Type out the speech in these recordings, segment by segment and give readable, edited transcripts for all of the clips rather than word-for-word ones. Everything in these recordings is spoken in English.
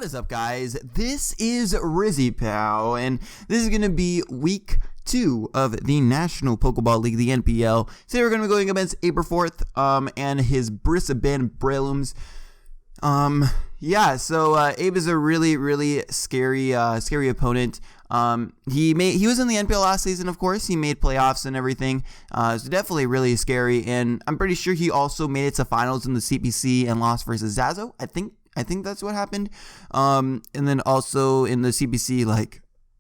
What is up, guys? This is RIzzyPOW, and this is going to be week 2 of the National Pokeball League, the NPL. Today we're going to be going against Aberforth and his Brisbane Brelooms. Abe is a really scary opponent. He was in the NPL last season, of course. He made playoffs and everything. So definitely really scary, and I'm pretty sure he also made it to finals in the CPC and lost versus Zazo. I think that's what happened. And then also in the CPC,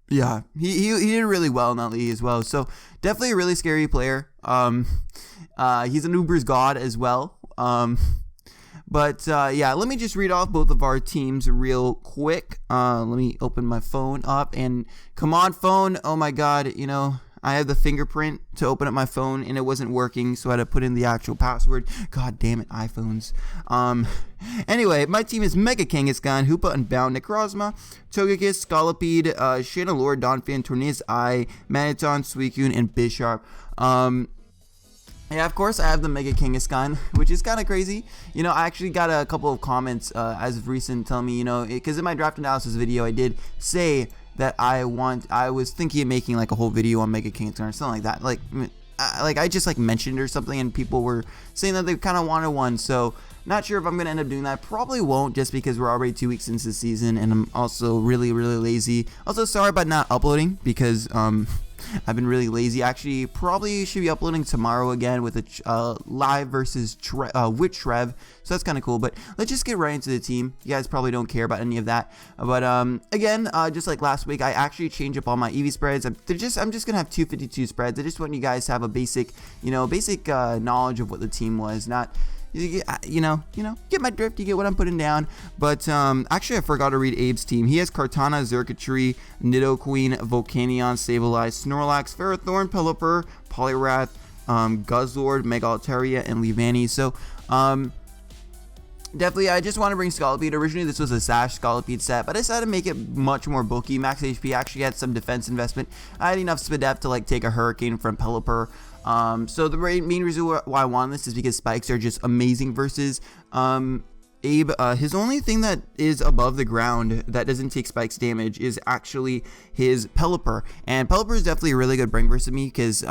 he did really well in that league as well. So definitely a really scary player. He's an Uber's god as well. Let me just read off both of our teams real quick. Let me open my phone up, and come on, phone. Oh my god, I have the fingerprint to open up my phone and it wasn't working, so I had to put in the actual password. God damn it, iPhones. Anyway, my team is Mega Kangaskhan, Hoopa Unbound, Necrozma, Togekiss, Scolipede, Shanalore, Donphan, Tornadus Eye, Maniton, Suicune, and Bisharp. Yeah, of course, I have the Mega Kangaskhan, which is kind of crazy. I actually got a couple of comments as of recent telling me, because in my draft analysis video, I did say that I was thinking of making like a whole video on Mega Kangaskhan or something like that. I just mentioned or something, and people were saying that they kind of wanted one. So not sure if I'm gonna end up doing that. Probably won't, just because we're already 2 weeks into the season, and I'm also really lazy. Also, sorry about not uploading because I've been really lazy. Actually, probably should be uploading tomorrow again with a live versus with Trev. So that's kind of cool. But let's just get right into the team. You guys probably don't care about any of that. But again, just like last week, I actually changed up all my EV spreads. I'm just gonna have 252 spreads. I just want you guys to have a basic knowledge of what the team was. Not get my drift, you get what I'm putting down. But actually, I forgot to read Abe's team. He has Kartana, Xurkitree, Nidoqueen, Volcanion, Sableye, Snorlax, Ferrothorn, Pelipper, Poliwrath, Guzzlord, Mega Altaria, and Leavanny. So definitely, I just want to bring Scolipede. Originally, this was a Sash Scolipede set, but I decided to make it much more bulky. Max HP actually had some defense investment. I had enough Spadef to take a Hurricane from Pelipper. So the main reason why I wanted this is because spikes are just amazing versus Abe. His only thing that is above the ground that doesn't take spikes damage is actually his Pelipper, and Pelipper is definitely a really good bring versus me because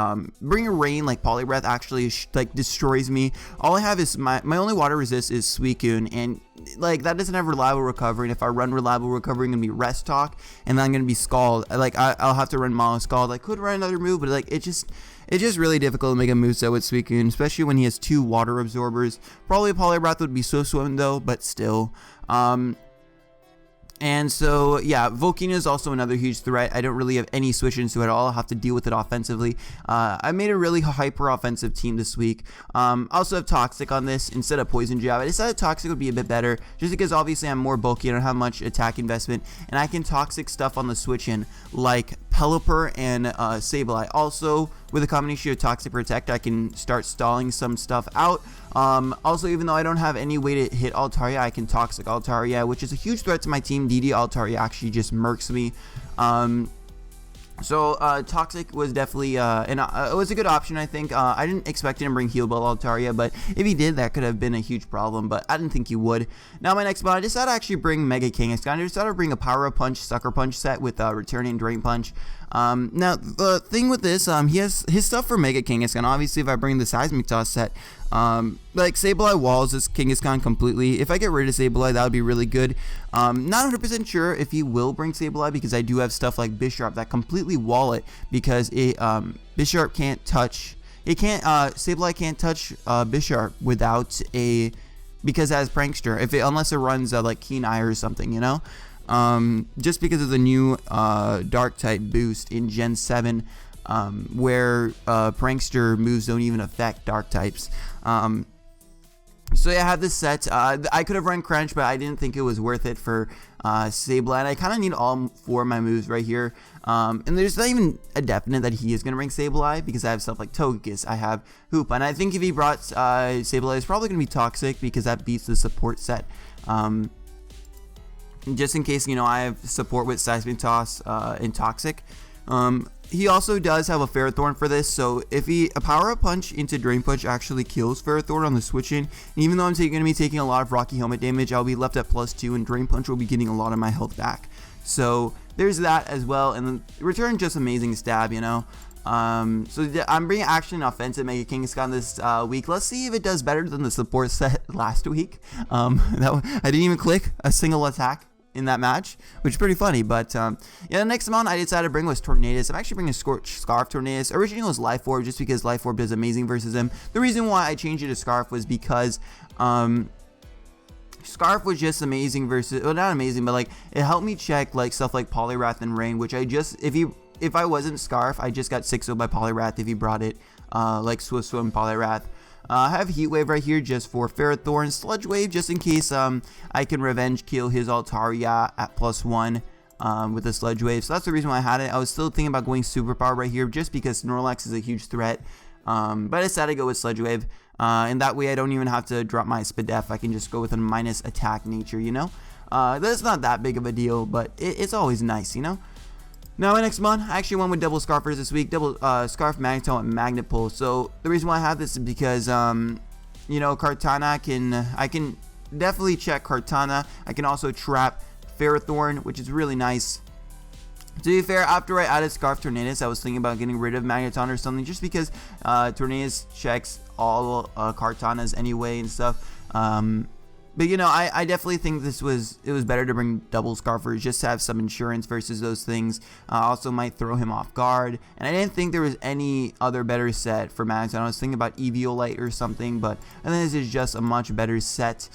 Bring a Rain like Poliwrath actually destroys me. All I have is my only water resist is Suicune, and that doesn't have reliable recovery, and if I run reliable recovery, I'm gonna be Rest Talk, and then I'm gonna be Scald. I'll have to run Mono Scald. I could run another move, but it's just really difficult to make a moveset with Suicune, especially when he has 2 water absorbers. Probably Poliwrath would be so swim though, but still. And so, yeah, Volcanion is also another huge threat. I don't really have any switch into it at all. I'll have to deal with it offensively. I made a really hyper-offensive team this week. I also have Toxic on this instead of Poison Jab. I decided Toxic would be a bit better, just because obviously I'm more bulky. I don't have much attack investment, and I can Toxic stuff on the switch-in, like Pelipper and Sableye. Also, with a combination of Toxic Protect, I can start stalling some stuff out. Also, even though I don't have any way to hit Altaria, I can Toxic Altaria, which is a huge threat to my team. DD Altaria actually just murks me. Toxic was definitely it was a good option, I think. I didn't expect him to bring Heal Bell Altaria, but if he did, that could have been a huge problem, but I didn't think he would. Now, my next spot, I decided to actually bring Mega Kangaskhan. I decided to bring a Power Punch, Sucker Punch set with Returning Drain Punch. Now, the thing with this, he has his stuff for Mega Kangaskhan. Obviously, if I bring the Seismic Toss set, Sableye walls this Kangaskhan completely. If I get rid of Sableye, that would be really good. Not 100% sure if he will bring Sableye, because I do have stuff like Bisharp that completely wall it, because Bisharp can't touch. Sableye can't touch Bisharp without because it has Prankster. Unless it runs Keen Eye or something, just because of the new Dark type boost in Gen 7, where Prankster moves don't even affect Dark types. So yeah, I have this set. I could have run Crunch, but I didn't think it was worth it for Sableye. And I kind of need all 4 of my moves right here. And there's not even a definite that he is going to bring Sableye, because I have stuff like Togekiss, I have Hoop, and I think if he brought Sableye, it's probably going to be Toxic, because that beats the support set. Just in case, I have support with Seismic Toss and Toxic. he also does have a Ferrothorn for this, so if a Power Up Punch into Drain Punch actually kills Ferrothorn on the switch in, and even though I'm going to be taking a lot of Rocky Helmet damage, I'll be left at +2, and Drain Punch will be getting a lot of my health back. So there's that as well, and then return just amazing stab, you know. So I'm bringing action and offensive Mega Kangaskhan this week. Let's see if it does better than the support set last week. I didn't even click a single attack in that match, which is pretty funny. But yeah, the next amount I decided to bring was Tornadus. I'm actually bringing Scorch Scarf Tornadus. Originally it was Life Orb, just because Life Orb does amazing versus him. The reason why I changed it to Scarf was because Scarf was just amazing versus, well, not amazing, but like it helped me check like stuff like Poliwrath and Rain, which I just, if I wasn't Scarf, I just got 6-0 by Poliwrath if he brought it, like Swift Swim Poliwrath. I have Heat Wave right here just for Ferrothorn. Sludge Wave just in case I can revenge kill his Altaria at +1 with the Sludge Wave. So that's the reason why I had it. I was still thinking about going Superpower right here just because Snorlax is a huge threat. But I decided to go with Sludge Wave. And that way I don't even have to drop my Spadef. I can just go with a minus attack nature, you know? That's not that big of a deal, but it's always nice, you know? Now my next mon, I actually went with double Scarfers this week, double Scarf, Magneton, and Magnet Pull. So the reason why I have this is because, you know, Kartana I can definitely check Kartana. I can also trap Ferrothorn, which is really nice. To be fair, after I added Scarf Tornadus, I was thinking about getting rid of Magneton or something, just because Tornadus checks all Kartanas anyway and stuff. But you know, I definitely think it was better to bring double Scarfers just to have some insurance versus those things. Also might throw him off guard, and I didn't think there was any other better set for Magneton. I was thinking about Eviolite or something, but I think this is just a much better set.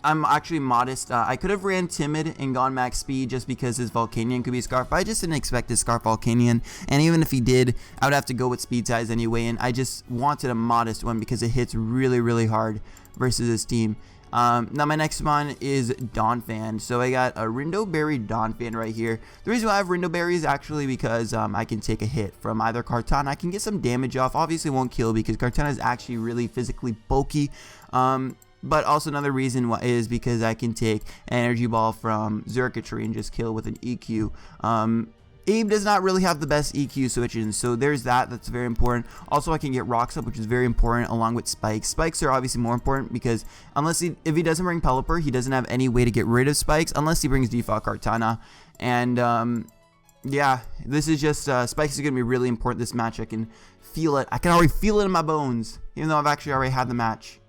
I'm actually modest. I could have ran Timid and gone max speed just because his Volcanion could be Scarf, but I just didn't expect his Scarf Volcanion, and even if he did, I would have to go with speed size anyway, and I just wanted a modest one because it hits really, really hard versus his team. Now my next one is Donphan. So I got a Rindoberry Donphan right here. The reason why I have Rindoberry is actually because I can take a hit from either Kartana. I can get some damage off. Obviously won't kill because Kartana is actually really physically bulky. But also another reason is because I can take an Energy Ball from Xurkitree and just kill with an EQ. Abe does not really have the best EQ switches, so there's that. That's very important. Also, I can get Rocks up, which is very important, along with Spikes. Spikes are obviously more important because if he doesn't bring Pelipper, he doesn't have any way to get rid of Spikes unless he brings Default Kartana. And yeah, this is just Spikes is going to be really important this match. I can feel it. I can already feel it in my bones, even though I've actually already had the match,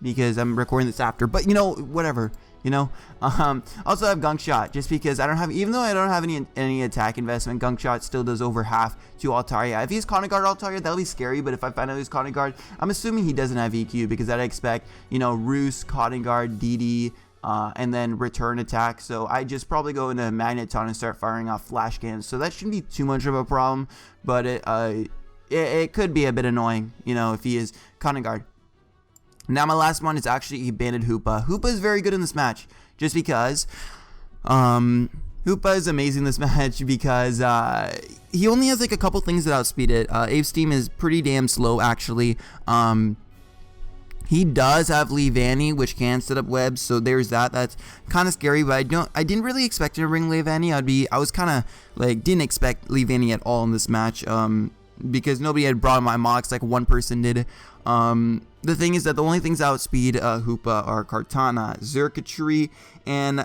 because I'm recording this after, but you know, whatever, you know. Also I have Gunk Shot, just because I don't have, even though I don't have any attack investment, Gunk Shot still does over half to Altaria. If he's Conagard Altaria, that'll be scary, but if I find out he's Conagard, I'm assuming he doesn't have EQ, because I'd expect, you know, Roost, Conagard, DD, and then return attack. So I just probably go into Magneton and start firing off Flash Cannons, so that shouldn't be too much of a problem, but it could be a bit annoying, you know, if he is Conagard. Now my last one is actually Banded Hoopa. Hoopa is very good in this match, just because Hoopa is amazing in this match because he only has like a couple things that outspeed it. Abe's team is pretty damn slow actually. He does have Leavanny, which can set up webs, so there's that. That's kind of scary, but I didn't really expect him to bring Leavanny. I was kind of like didn't expect Leavanny at all in this match because nobody had brought my mocks, like one person did. The thing is that the only things that outspeed Hoopa are Kartana, Xurkitree, and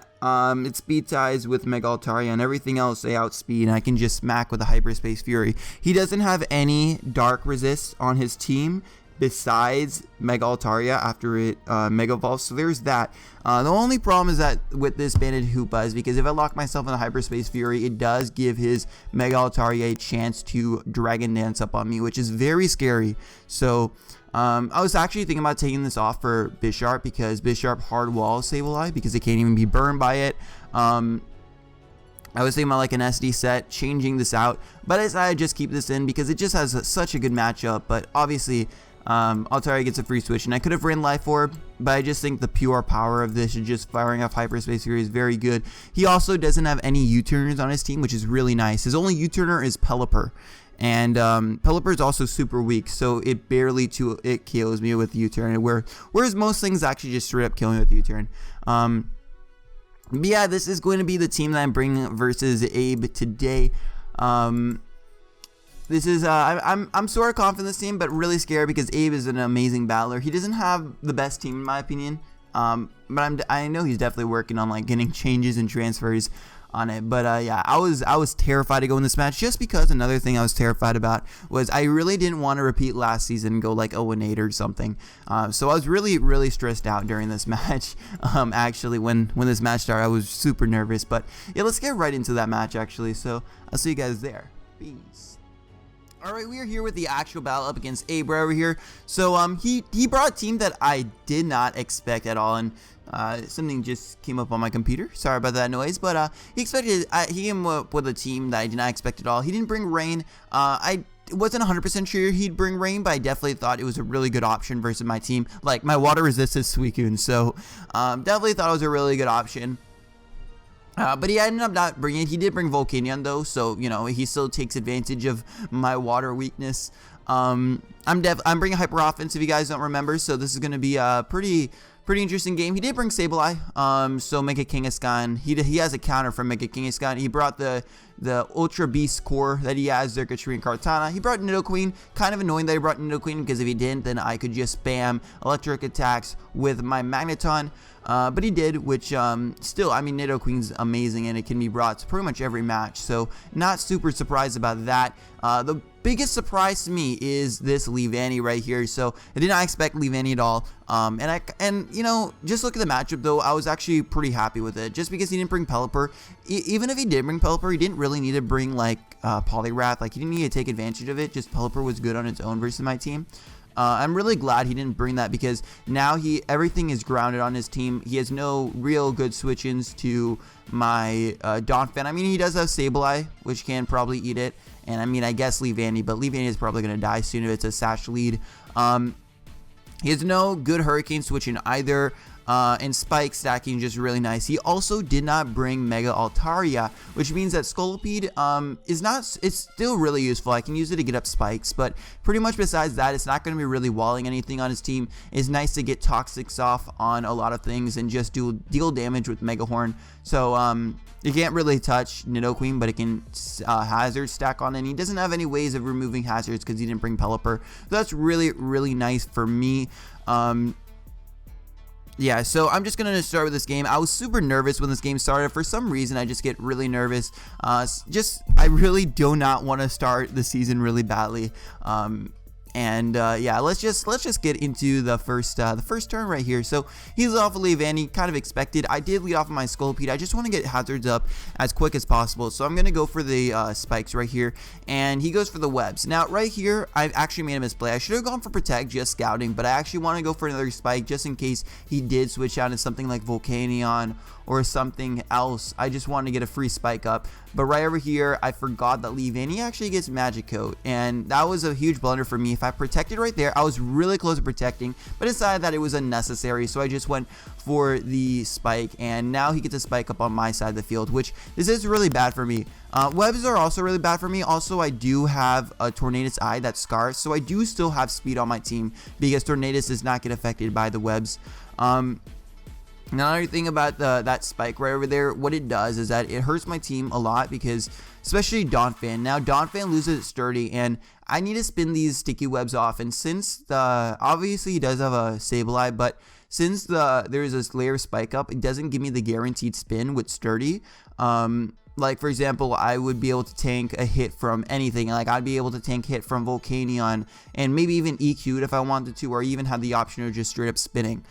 its speed ties with Mega Altaria, and everything else they outspeed, and I can just smack with a Hyperspace Fury. He doesn't have any Dark Resist on his team besides Mega Altaria after it Mega Evolves, so there's that. The only problem is that with this Banded Hoopa is because if I lock myself in a Hyperspace Fury, it does give his Mega Altaria a chance to Dragon Dance up on me, which is very scary. So I was actually thinking about taking this off for Bisharp because Bisharp hard wall Sableye because it can't even be burned by it. I was thinking about like an SD set, changing this out, but I decided to just keep this in because it just has such a good matchup. But obviously Altaria gets a free switch, and I could have ran Life Orb, but I just think the pure power of this and just firing off Hyperspace Fury is very good. He also doesn't have any U-turners on his team, which is really nice. His only U-turner is Pelipper, and Pelipper is also super weak, so it barely kills me with U-turn, whereas most things actually just straight up kill me with U-turn. But yeah, this is going to be the team that I'm bringing versus Abe today. This is I'm sort of confident in this team, but really scared because Abe is an amazing battler. He doesn't have the best team in my opinion, but I know he's definitely working on like getting changes and transfers on it. But yeah, I was terrified to go in this match just because another thing I was terrified about was I really didn't want to repeat last season and go like 0-8 or something. So I was really stressed out during this match. Actually, when this match started, I was super nervous. But yeah, let's get right into that match actually. So I'll see you guys there. Peace. Alright, we are here with the actual battle up against Abe right over here. So he brought a team that I did not expect at all, and something just came up on my computer. Sorry about that noise, but he came up with a team that I did not expect at all. He didn't bring rain. I wasn't 100% sure he'd bring rain, but I definitely thought it was a really good option versus my team. Like, my water resistance Suicune, so definitely thought it was a really good option. But he ended up not bringing it. He did bring Volcanion though, so you know he still takes advantage of my water weakness. I'm bringing Hyper Offense if you guys don't remember, so this is going to be a pretty interesting game. He did bring Sableye, so Mega Kangaskhan. He has a counter from Mega Kangaskhan. He brought the Ultra Beast core that he has, Zerkatry and Kartana. He brought Nidoqueen. Kind of annoying that he brought Nidoqueen because if he didn't, then I could just spam electric attacks with my Magneton. But he did, which still, I mean, Nidoqueen's amazing and it can be brought to pretty much every match. So not super surprised about that. The biggest surprise to me is this Leavanny right here. So I did not expect Leavanny at all. And you know, just look at the matchup though, I was actually pretty happy with it. Just because he didn't bring Pelipper. Even if he did bring Pelipper, he didn't really need to bring like Poliwrath. Like he didn't need to take advantage of it. Just Pelipper was good on its own versus my team. I'm really glad he didn't bring that because now everything is grounded on his team. He has no real good switch-ins to my Donphan. I mean, he does have Sableye, which can probably eat it. And I mean, I guess Leavanny, but Leavanny is probably going to die soon if it's a Sash lead. He has no good Hurricane switch-in either. And Spike stacking just really nice. He also did not bring Mega Altaria, which means that Scolipede it's still really useful. I can use it to get up spikes, but pretty much besides that, it's not going to be really walling anything on his team. It's nice to get Toxics off on a lot of things and just deal damage with Mega Horn. So you can't really touch Nidoqueen, but it can hazard stack on it. And he doesn't have any ways of removing hazards because he didn't bring Pelipper. So that's really nice for me. Yeah, so I'm just going to start with this game. I was super nervous when this game started. For some reason, I just get really nervous. I really do not want to start the season really badly. Yeah, let's just get into the first turn right here. So he's off of Leavanny, kind of expected. I did lead off of my Scolipede. I just want to get hazards up as quick as possible. So I'm going to go for the spikes right here, and he goes for the webs. Now right here, I've actually made a misplay. I should have gone for Protect, just scouting, but I actually want to go for another spike just in case he did switch out to something like Volcanion or something else. I just wanted to get a free spike up. But right over here, I forgot that Leavanny actually gets Magic Coat, and that was a huge blunder for me. If I protected right there, I was really close to protecting, but decided that it was unnecessary, so I just went for the spike, and now he gets a spike up on my side of the field, which this is really bad for me. Webs are also really bad for me. Also, I do have a Tornadus Eye that's scarce, so I do still have speed on my team because Tornadus does not get affected by the webs. Another thing about that spike right over there, what it does is that it hurts my team a lot because, especially Donphan. Now Donphan loses its Sturdy, and I need to spin these sticky webs off. And since obviously he does have a Sableye, but since there is this layer spike up, it doesn't give me the guaranteed spin with Sturdy. Like for example, I would be able to tank a hit from anything. Like I'd be able to tank hit from Volcanion and maybe even EQ'd if I wanted to, or even have the option of just straight up spinning.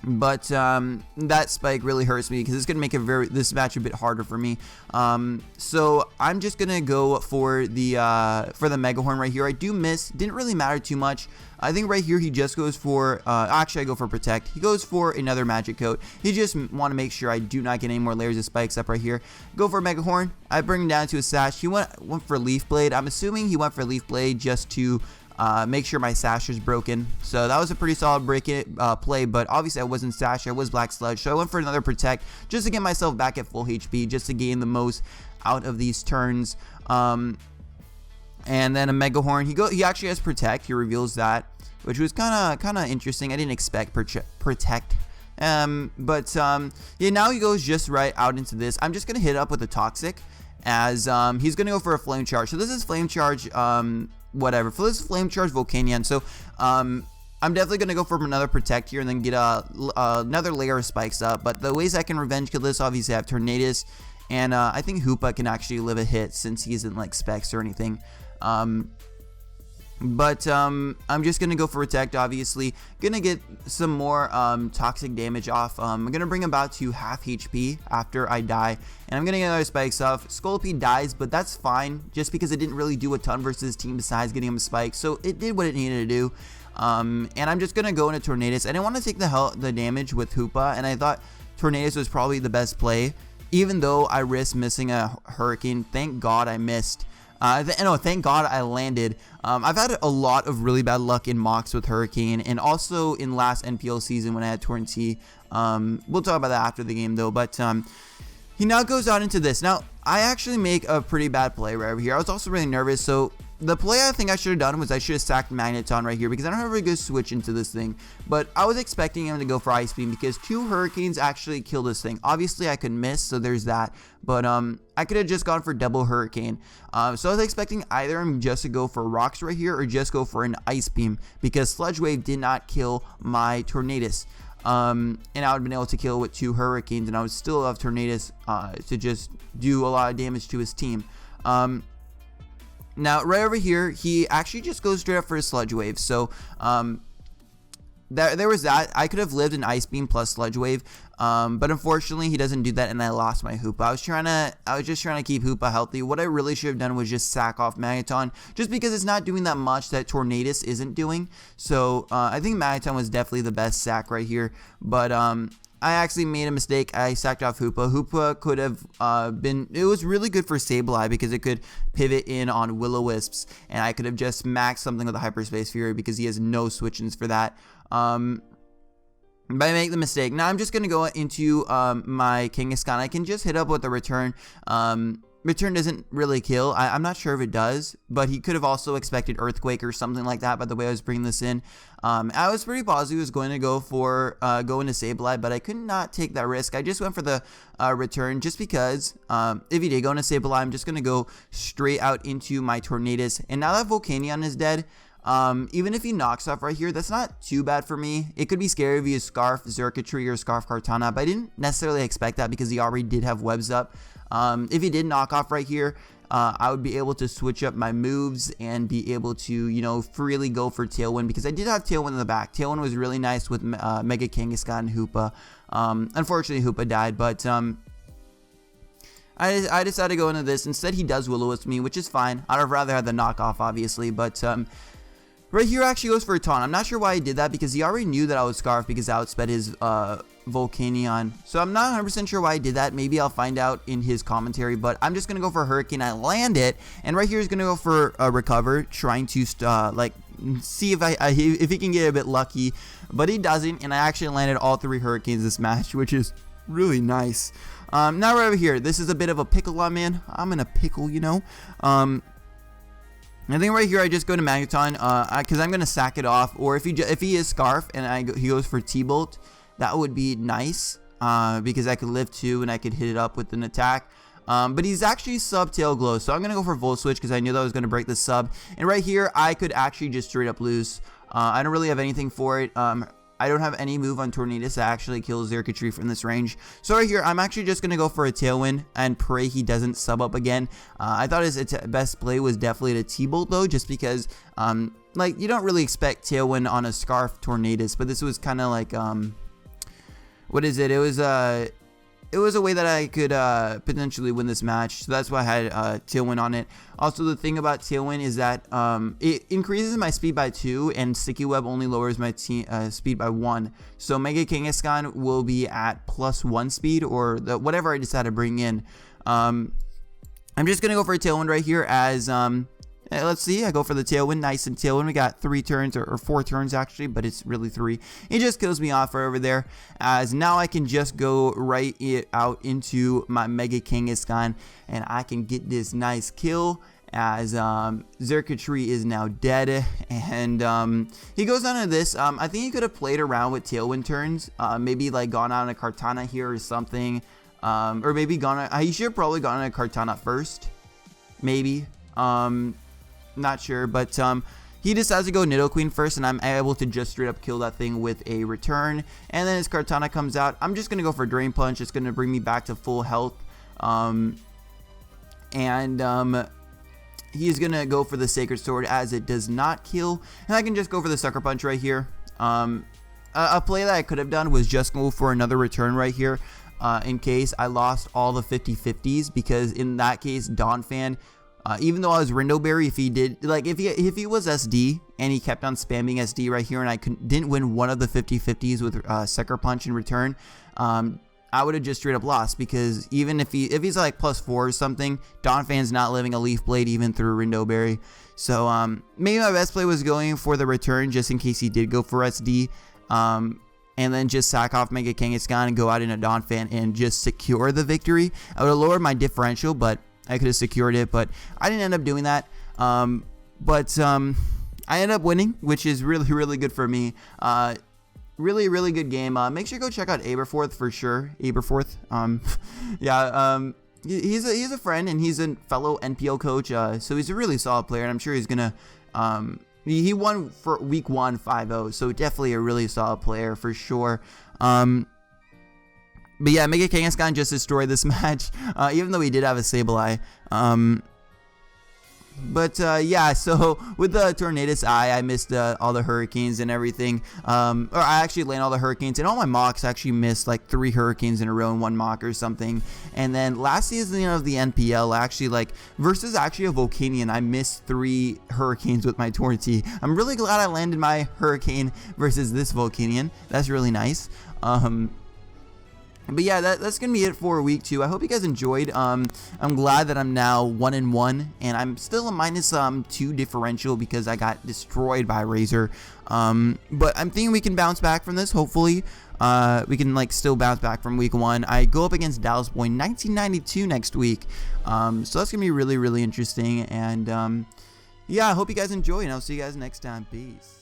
But that spike really hurts me because it's gonna make this match a bit harder for me. So I'm just gonna go for the Mega Horn right here. I do miss, didn't really matter too much. I think right here he just goes for actually I go for Protect. He goes for another Magic Coat. He just want to make sure I do not get any more layers of spikes up right here. Go for Mega Horn. I bring him down to a Sash. He went for Leaf Blade. I'm assuming he went for Leaf Blade just to make sure my Sash is broken. So that was a pretty solid play, but obviously I wasn't Sash, I was Black Sludge, so I went for another Protect just to get myself back at full HP, just to gain the most out of these turns. And then a Mega Horn. He actually has Protect. He reveals that, which was kind of interesting. I didn't expect Protect. Yeah, now he goes just right out into this. I'm just gonna hit up with a toxic, as he's gonna go for a flame charge. So this is flame charge, whatever. For this flame charge Volcanion. So I'm definitely going to go for another protect here and then get another layer of spikes up. But the ways I can revenge kill this, obviously I have Tornadus, and I think Hoopa can actually live a hit since he isn't like specs or anything. I'm just going to go for protect, obviously. Going to get some more toxic damage off. I'm going to bring him about to half HP after I die. And I'm going to get another spikes off. Scolipede dies, but that's fine. Just because it didn't really do a ton versus team besides getting him a spike. So it did what it needed to do. And I'm just going to go into Tornadus. I didn't want to take the damage with Hoopa. And I thought Tornadus was probably the best play. Even though I risked missing a Hurricane. Thank God I missed. Thank God I landed. I've had a lot of really bad luck in mocks with Hurricane, and also in last NPL season when I had Torrentee. We'll talk about that after the game though, but he now goes out into this. Now, I actually make a pretty bad play right over here. I was also really nervous, so the play I think I should have done was I should have sacked Magneton right here because I don't have a very good switch into this thing. But I was expecting him to go for Ice Beam because 2 Hurricanes actually kill this thing. Obviously, I could miss, so there's that. But I could have just gone for double Hurricane. So I was expecting either him just to go for Rocks right here or just go for an Ice Beam because Sludge Wave did not kill my Tornadus. And I would have been able to kill with 2 Hurricanes, and I would still have Tornadus to just do a lot of damage to his team. Now, right over here, he actually just goes straight up for his Sludge Wave. So, there was that. I could have lived an Ice Beam plus Sludge Wave, but unfortunately, he doesn't do that, and I lost my Hoopa. I was just trying to keep Hoopa healthy. What I really should have done was just sack off Magneton, just because it's not doing that much that Tornadus isn't doing. So, I think Magneton was definitely the best sack right here, but I actually made a mistake. I sacked off Hoopa. Hoopa could have it was really good for Sableye because it could pivot in on Will-O-Wisps, and I could have just maxed something with a Hyperspace Fury because he has no switch-ins for that. But I make the mistake. Now I'm just going to go into my Kangaskhan. I can just hit up with the return. Return doesn't really kill. I'm not sure if it does, but he could have also expected Earthquake or something like that by the way I was bringing this in. I was pretty positive he was going to go for go into Sableye, but I could not take that risk. I just went for the return just because if he did go into Sableye, I'm just going to go straight out into my Tornadus. And now that Volcanion is dead, even if he knocks off right here, that's not too bad for me. It could be scary if he used Scarf Xurkitree or Scarf Kartana, but I didn't necessarily expect that because he already did have webs up. If he did knock off right here, I would be able to switch up my moves and be able to, you know, freely go for Tailwind because I did have Tailwind in the back. Tailwind was really nice with Mega Kangaskhan and Hoopa. Unfortunately, Hoopa died, but I decided to go into this. Instead, he does Will-O-Wisp me, which is fine. I'd have rather had the knockoff, obviously, but right here actually goes for a taunt. I'm not sure why he did that because he already knew that I would Scarf because I outsped his Volcanion. So I'm not 100% sure why he did that. Maybe I'll find out in his commentary, but I'm just going to go for Hurricane. I land it, and right here he's going to go for a Recover, trying to see if he can get a bit lucky, but he doesn't, and I actually landed all 3 Hurricanes this match, which is really nice. Now right over here, this is a bit of a pickle on man. I'm in a pickle, you know. I think right here I just go to Magneton because I'm going to sack it off, or if he is Scarf and he goes for T-Bolt, that would be nice because I could live 2 and I could hit it up with an attack. But he's actually sub Tail Glow, so I'm going to go for Volt Switch because I knew that I was going to break the sub. And right here, I could actually just straight up lose. I don't really have anything for it. I don't have any move on Tornadus that actually kills Xurkitree from this range. So right here, I'm actually just going to go for a Tailwind and pray he doesn't sub up again. I thought his best play was definitely the T-Bolt though, just because like you don't really expect Tailwind on a Scarf Tornadus, but this was kind of like what is it? It was a way that I could potentially win this match, so that's why I had Tailwind on it. Also, the thing about Tailwind is that it increases my speed by 2, and Sticky Web only lowers my speed by 1. So Mega Kangaskhan will be at +1 speed, or whatever I decide to bring in. I'm just going to go for a Tailwind right here as let's see, I go for the Tailwind, nice and Tailwind. We got 3 turns, or 4 turns actually, but it's really 3. It just kills me off right over there, as now I can just go right out into my Mega Kangaskhan, and I can get this nice kill, as Xurkitree is now dead, and he goes on to this. I think he could have played around with Tailwind turns, maybe like gone on a Kartana here or something, or maybe he should have probably gone on a Kartana first, maybe, not sure, but he decides to go Nidoqueen first, and I'm able to just straight up kill that thing with a return. And then his Kartana comes out. I'm just going to go for Drain Punch. It's going to bring me back to full health. He's going to go for the Sacred Sword as it does not kill. And I can just go for the Sucker Punch right here. A play that I could have done was just go for another return right here in case I lost all the 50-50s, because in that case, Donphan, even though I was Rindoberry, if he did, like, if he was SD and he kept on spamming SD right here and I didn't win one of the 50-50s with Sucker Punch in return, I would have just straight up lost, because even if he's like +4 or something, Donphan's not living a Leaf Blade even through Rindoberry. So maybe my best play was going for the return just in case he did go for SD, and then just sack off Mega Kangaskhan and go out in a Donphan and just secure the victory. I would have lowered my differential, but I could have secured it, but I didn't end up doing that. I ended up winning, which is really, really good for me. Really, really good game. Make sure you go check out Aberforth for sure. Aberforth. Yeah. He's a friend, and he's a fellow NPL coach. So he's a really solid player, and I'm sure he's gonna. He won for week 1 5-0, so definitely a really solid player for sure. But yeah, Mega Kangaskhan just destroyed this match, even though he did have a Sableye. Yeah, so with the Tornadus Eye, I missed all the Hurricanes and everything. Or I actually landed all the Hurricanes, and all my mocks actually missed like 3 Hurricanes in a row in 1 mock or something. And then last season of the NPL, actually, like, versus actually a Volcanion, I missed 3 Hurricanes with my Tornadus. I'm really glad I landed my Hurricane versus this Volcanion. That's really nice. But yeah, that's going to be it for week 2. I hope you guys enjoyed. I'm glad that I'm now 1-1, and I'm still a -2 differential because I got destroyed by Razor. But I'm thinking we can bounce back from this, hopefully. We can like still bounce back from week 1. I go up against Dallas Boy 1992 next week. So that's going to be really, really interesting. And yeah, I hope you guys enjoy, and I'll see you guys next time. Peace.